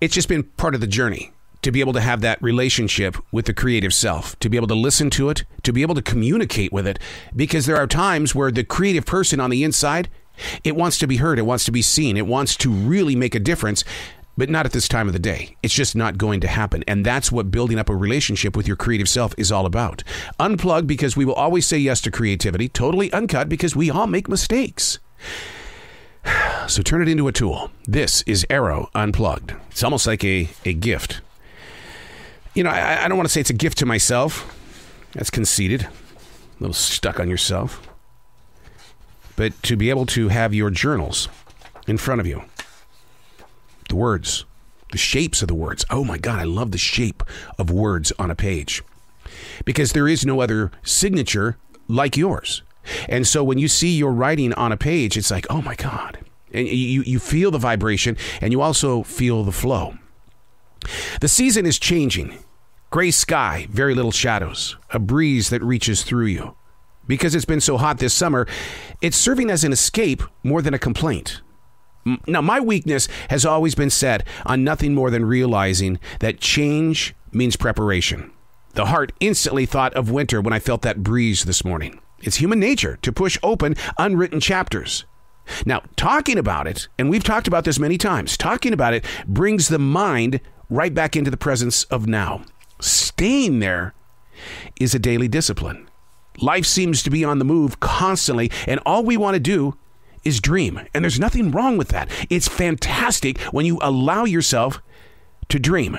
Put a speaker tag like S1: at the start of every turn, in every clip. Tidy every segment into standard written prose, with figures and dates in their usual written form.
S1: It's just been part of the journey to be able to have that relationship with the creative self, to be able to listen to it, to be able to communicate with it, because there are times where the creative person on the inside, it wants to be heard, it wants to be seen, it wants to really make a difference, but not at this time of the day. It's just not going to happen. And that's what building up a relationship with your creative self is all about. Unplugged, because we will always say yes to creativity. Totally uncut, because we all make mistakes. So turn it into a tool. This is Arroe Unplugged. It's almost like a gift. You know, I don't want to say it's a gift to myself. That's conceited. A little stuck on yourself. But to be able to have your journals in front of you. The words, the shapes of the words. Oh my God, I love the shape of words on a page. Because there is no other signature like yours. And so when you see your writing on a page, it's like, oh my God. And you feel the vibration, and you also feel the flow. The season is changing. Gray sky, very little shadows, a breeze that reaches through you. Because it's been so hot this summer, it's serving as an escape more than a complaint. Now, my weakness has always been set on nothing more than realizing that change means preparation. The heart instantly thought of winter when I felt that breeze this morning. It's human nature to push open unwritten chapters. Now, talking about it, and we've talked about this many times, talking about it brings the mind right back into the presence of now. Staying there is a daily discipline. Life seems to be on the move constantly, and all we want to do is dream. And there's nothing wrong with that. It's fantastic when you allow yourself to dream.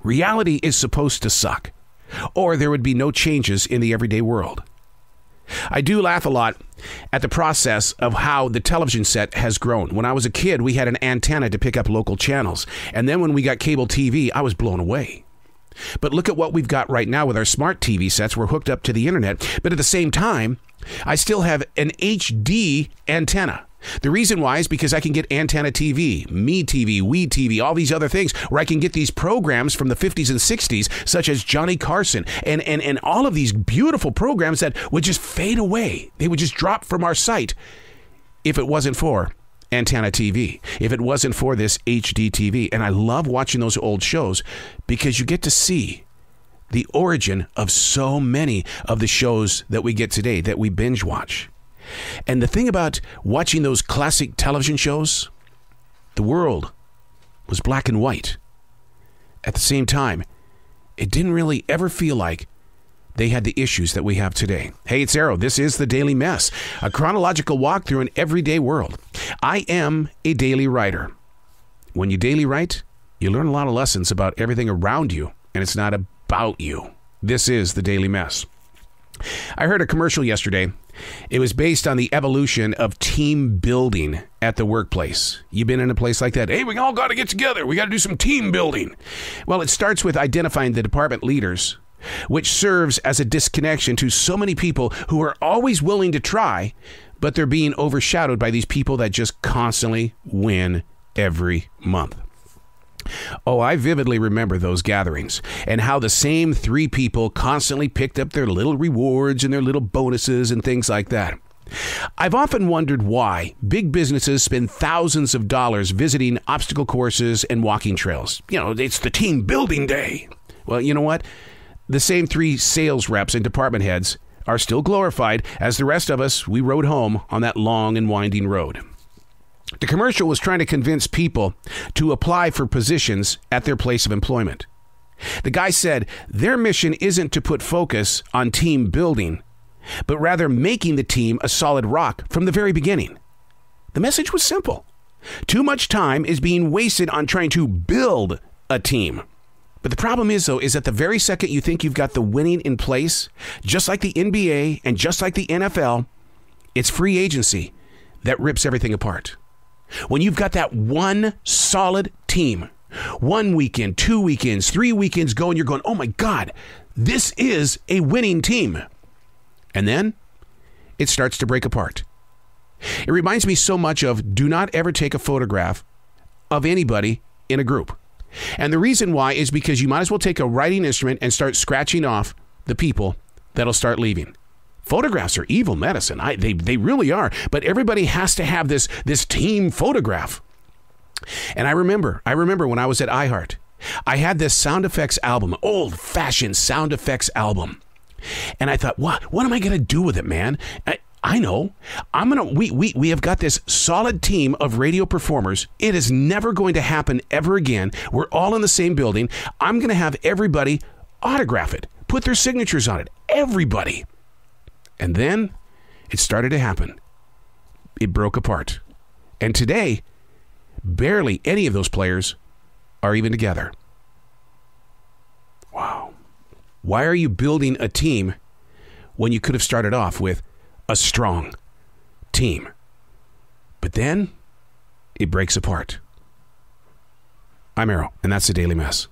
S1: Reality is supposed to suck, or there would be no changes in the everyday world. I do laugh a lot at the process of how the television set has grown. When I was a kid, we had an antenna to pick up local channels. And then when we got cable TV, I was blown away. But look at what we've got right now with our smart TV sets. We're hooked up to the internet. But at the same time, I still have an HD antenna. The reason why is because I can get antenna TV, Me TV, We TV, all these other things where I can get these programs from the 50s and 60s, such as Johnny Carson, and all of these beautiful programs that would just fade away. They would just drop from our sight if it wasn't for antenna TV, if it wasn't for this HD TV. And I love watching those old shows because you get to see the origin of so many of the shows that we get today that we binge watch. And the thing about watching those classic television shows, the world was black and white. At the same time, it didn't really ever feel like they had the issues that we have today. Hey, it's Arroe. This is The Daily Mess, a chronological walk through an everyday world. I am a daily writer. When you daily write, you learn a lot of lessons about everything around you, and it's not about you. This is The Daily Mess. I heard a commercial yesterday. It was based on the evolution of team building at the workplace. You've been in a place like that. Hey, we all got to get together. We got to do some team building. Well, it starts with identifying the department leaders, which serves as a disconnection to so many people who are always willing to try, but they're being overshadowed by these people that just constantly win every month. Oh, I vividly remember those gatherings and how the same three people constantly picked up their little rewards and their little bonuses and things like that. I've often wondered why big businesses spend thousands of dollars visiting obstacle courses and walking trails. You know, it's the team building day. Well, you know what? The same three sales reps and department heads are still glorified as the rest of us, we rode home on that long and winding road. The commercial was trying to convince people to apply for positions at their place of employment. The guy said their mission isn't to put focus on team building, but rather making the team a solid rock from the very beginning. The message was simple. Too much time is being wasted on trying to build a team. But the problem is, though, is that the very second you think you've got the winning in place, just like the NBA and just like the NFL, it's free agency that rips everything apart. When you've got that one solid team, 1 weekend, 2 weekends, 3 weekends going, you're going, oh my God, this is a winning team. And then it starts to break apart. It reminds me so much of do not ever take a photograph of anybody in a group. And the reason why is because you might as well take a writing instrument and start scratching off the people that'll start leaving. Photographs are evil medicine. They really are. But everybody has to have this team photograph. And I remember when I was at iHeart, I had this sound effects album, old-fashioned sound effects album. And I thought, what am I going to do with it, man? I know. We have got this solid team of radio performers. It is never going to happen ever again. We're all in the same building. I'm going to have everybody autograph it, put their signatures on it. Everybody. And then it started to happen. It broke apart. And today, barely any of those players are even together. Wow. Why are you building a team when you could have started off with a strong team? But then it breaks apart. I'm Arroe, and that's the Daily Mess.